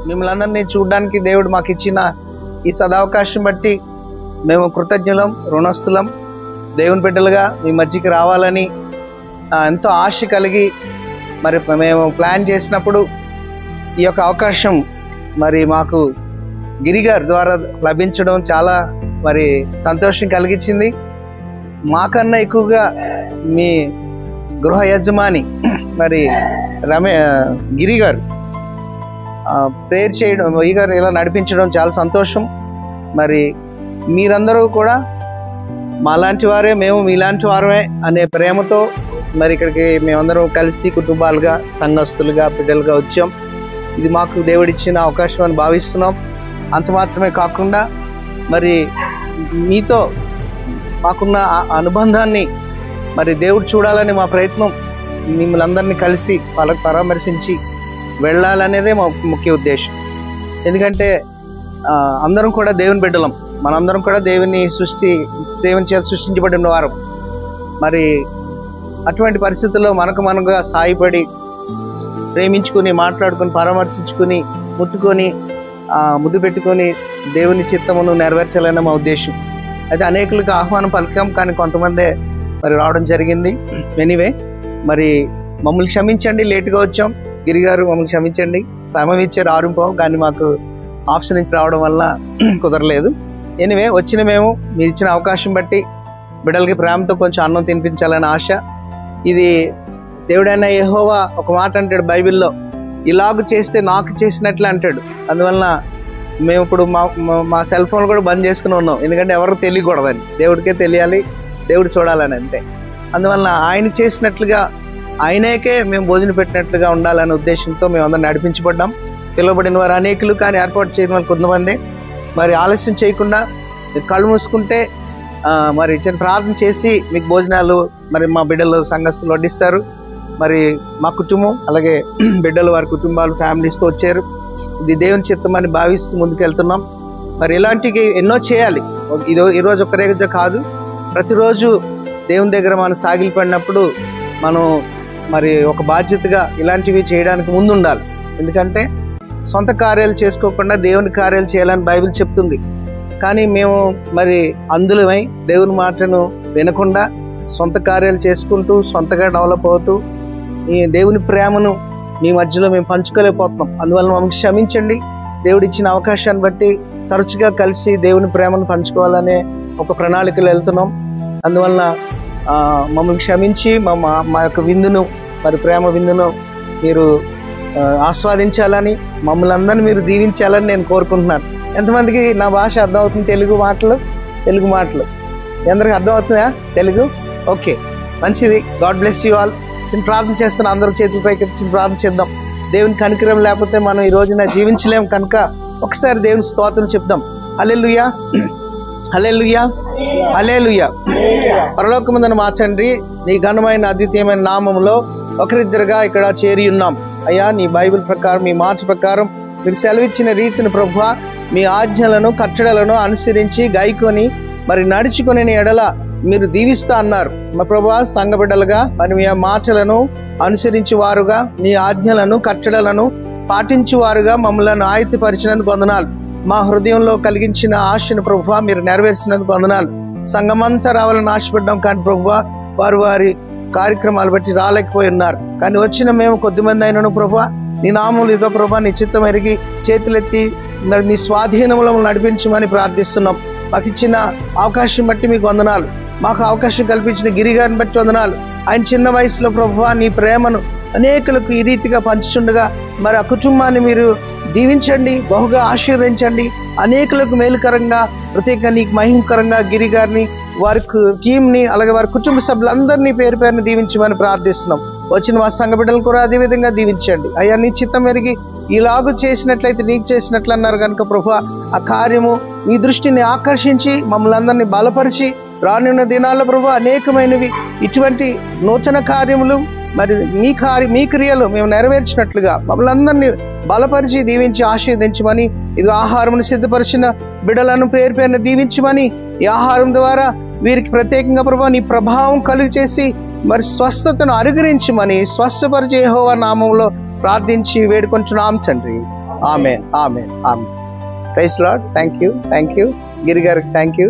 మిమ్మల్ని అందరినీ చూడడానికి దేవుడు మాకు ఇచ్చిన ఈ సదావకాశం బట్టి మేము కృతజ్ఞులం, రుణస్థులం. దేవుని బిడ్డలుగా మీ మధ్యకి రావాలని ఎంతో ఆశ కలిగి మరి మేము ప్లాన్ చేసినప్పుడు ఈ యొక్క అవకాశం మరి మాకు గిరిగారి ద్వారా లభించడం చాలా మరి సంతోషం కలిగించింది. మాకన్నా ఎక్కువగా మీ గృహ యజమాని మరి గిరిగారు ప్రేయర్ చేయడం, గారు ఇలా నడిపించడం చాలా సంతోషం. మరి మీరందరూ కూడా మాలాంటి వారే, మేము మీలాంటి వారమే అనే ప్రేమతో మరి ఇక్కడికి మేమందరం కలిసి కుటుంబాలుగా, సంఘస్థులుగా, బిడ్డలుగా వచ్చాం. ఇది మాకు దేవుడిచ్చిన అవకాశం అని భావిస్తున్నాం. అంత మాత్రమే కాకుండా మరి మీతో మాకున్న అనుబంధాన్ని మరి దేవుడు చూడాలని మా ప్రయత్నం. మిమ్మల్ని అందరినీ కలిసి వాళ్ళకి పరామర్శించి వెళ్ళాలనేదే మా ముఖ్య ఉద్దేశం. ఎందుకంటే అందరం కూడా దేవుని బిడ్డలం, మనందరం కూడా దేవుని చేత సృష్టించబడిన వారం. మరి అటువంటి పరిస్థితుల్లో మనకుగా సాయపడి ప్రేమించుకుని, మాట్లాడుకొని, పరామర్శించుకుని, ముట్టుకొని, ముద్దు పెట్టుకొని దేవుని చిత్తమును నెరవేర్చాలనే మా ఉద్దేశం. అయితే అనేకులకు ఆహ్వానం పలికాం, కానీ కొంతమందే మరి రావడం జరిగింది. ఎనీవే, మరి మమ్మల్ని క్షమించండి, లేటుగా వచ్చాం. గిరిగారు మమ్మల్ని క్షమించండి. సమయం ఇచ్చారు 6:15, కానీ మాకు ఆప్షన్ ఇచ్చి రావడం వల్ల కుదరలేదు. ఎనీవే, వచ్చిన మేము మీరు ఇచ్చిన అవకాశం బట్టి బిడ్డలకి ప్రేమతో కొంచెం అన్నం తినిపించాలని ఆశ. ఇది దేవుడైన యెహోవా ఒక మాట అంటాడు బైబిల్లో, ఇలాగ చేస్తే నాకు చేసినట్లే అంటాడు. అందువలన మేము ఇప్పుడు మా సెల్ ఫోన్ కూడా బంద్ చేసుకుని ఉన్నాం. ఎందుకంటే ఎవరు తెలియకూడదని, దేవుడికే తెలియాలి, దేవుడు చూడాలని అంతే. అందువలన ఆయన చేసినట్లుగా, ఆయనకే మేము భోజనం పెట్టినట్లుగా ఉండాలనే ఉద్దేశంతో మేము అందరం నడిపించబడ్డాం. పిలువబడిన వారు అనేకులు, కానీ ఏర్పాటు చేయడం వల్ల కొంతమంది. మరి ఆలస్యం చేయకుండా కళ్ళు మూసుకుంటే మరి చిన్న ప్రార్థన చేసి మీకు భోజనాలు మరి మా బిడ్డలు, సంఘస్థులు వడ్డిస్తారు. మరి మా కుటుంబం, అలాగే బిడ్డలు, వారి కుటుంబాలు, ఫ్యామిలీస్తో వచ్చారు. ఇది దేవుని చిత్తం అని భావిస్తూ ముందుకెళ్తున్నాం. మరి ఇలాంటివి ఎన్నో చేయాలి. ఈరోజు ఒక్కరే కాదు, ప్రతిరోజు దేవుని దగ్గర మనం సాగిలిపడినప్పుడు మనం మరి ఒక బాధ్యతగా ఇలాంటివి చేయడానికి ముందు ఉండాలి. ఎందుకంటే సొంత కార్యాలు చేసుకోకుండా దేవుని కార్యాలు చేయాలని బైబిల్ చెప్తుంది. కానీ మేము మరి అందులమై దేవుని మాటను వినకుండా సొంత కార్యాలు చేసుకుంటూ, సొంతగా డెవలప్ అవుతూ ఈ దేవుని ప్రేమను మీ మధ్యలో మేము పంచుకోలేకపోతున్నాం. అందువల్ల మమ్మల్ని క్షమించండి. దేవుడు ఇచ్చిన అవకాశాన్ని బట్టి తరచుగా కలిసి దేవుని ప్రేమను పంచుకోవాలనే ఒక ప్రణాళికలో వెళ్తున్నాం. అందువల్ల మమ్మల్ని క్షమించి మా యొక్క విందును, మరి ప్రేమ విందును మీరు ఆస్వాదించాలని, మమ్మల్ని అందరినీ మీరు దీవించాలని నేను కోరుకుంటున్నాను. ఎంతమందికి నా భాష అర్థమవుతుంది? తెలుగు మాటలు ఎందరికి అర్థమవుతుందా తెలుగు? ఓకే, మంచిది. God bless you all. చిన్న ప్రార్థన చేస్తున్నాను. అందరూ చేతులపైకి చిన్న ప్రార్థన చేద్దాం. దేవుని కనికరం లేకపోతే మనం ఈ రోజున జీవించలేం కనుక ఒకసారి దేవుని స్తోత్రం చెప్దాం. హల్లెలూయా, హల్లెలూయా, హల్లెలూయా. పరలోకమందున్న మా తండ్రి, నీ ఘనమైన అద్వితీయమైన నామములో ఒకరిద్దరుగా ఇక్కడ చేరి ఉన్నాం. అయ్యా, నీ బైబిల్ ప్రకారం, మీ మాట ప్రకారం మీరు సెలవిచ్చిన రీతిని ప్రభువా, మీ ఆజ్ఞలను, కట్టడలను అనుసరించి గైకొని మరి నడుచుకునే ఎడల మీరు దీవిస్తా అన్నారు. మా ప్రభువా, సంఘ బిడ్డలుగా మరి మీ మాటలను అనుసరించి వారుగా, నీ ఆజ్ఞలను, కట్టడలను పాటించువారుగా మమ్మల్ని ఆయుధపరిచినందుకు వందనాలు. మా హృదయంలో కలిగించిన ఆశను ప్రభువా మీరు నెరవేర్చినందుకు వందనాలు. సంఘమంతా రావాలని ఆశపడ్డాం, కానీ ప్రభువా వారు వారి కార్యక్రమాలు బట్టి రాలేకపోయి ఉన్నారు. కానీ వచ్చిన మేము కొద్దిమంది అయినను ప్రభువా, నీ నామములు ఇదిగో ప్రభువా, నీ చిత్తం ఎరిగి చేతులెత్తి మరి నీ స్వాధీనంలో నడిపించమని ప్రార్థిస్తున్నాం. మాకు ఇచ్చిన అవకాశం బట్టి మీకు వందనాలు. మాకు అవకాశం కల్పించిన గిరిగారిని బట్టి వందనాలు. ఆయన చిన్న వయసులో ప్రభువా నీ ప్రేమను అనేకులకు ఈ రీతిగా పంచుచుండగా మరి ఆ కుటుంబాన్ని మీరు దీవించండి, బహుగా ఆశీర్వదించండి. అనేకులకు మేలుకరంగా, ప్రత్యేకంగా నీకు మహిమకరంగా గిరిగారిని, వారి టీంని, అలాగే వారి కుటుంబ సభ్యులందరినీ పేరు పేరుని దీవించమని ప్రార్థిస్తున్నాం. వచ్చిన మా సంఘ బిడ్డలను కూడా అదేవిధంగా దీవించండి. అయ్యా, నీ చిత్తం ఎరిగి ఇలాగూ చేసినట్లయితే నీకు చేసినట్లు అన్నారు కనుక ప్రభువా, ఆ కార్యము నీ దృష్టిని ఆకర్షించి మమ్మల్ని అందరినీ బలపరిచి రానున్న దినాల్లో ప్రభువా అనేకమైనవి ఇటువంటి నూతన కార్యములు మరి మీ క్రియలు మేము నెరవేర్చినట్లుగా మమ్మల్ని అందరినీ బలపరిచి దీవించి ఆశీర్వదించమని, ఇది ఆహారమును సిద్ధపరిచిన బిడ్డలను పేరు పేరున దీవించమని, ఈ ఆహారం ద్వారా వీరికి ప్రత్యేకంగా ప్రభువా నీ ప్రభావం కలుగు చేసి మరి స్వస్థతను అనుగ్రహించమని స్వస్థపరిచే యెహోవా నామములో ప్రార్థించి వేడుకొంచున్నాం తండ్రి. Amen amen amen. Praise Lord. Thank you Giri గారికి థ్యాంక్ యూ.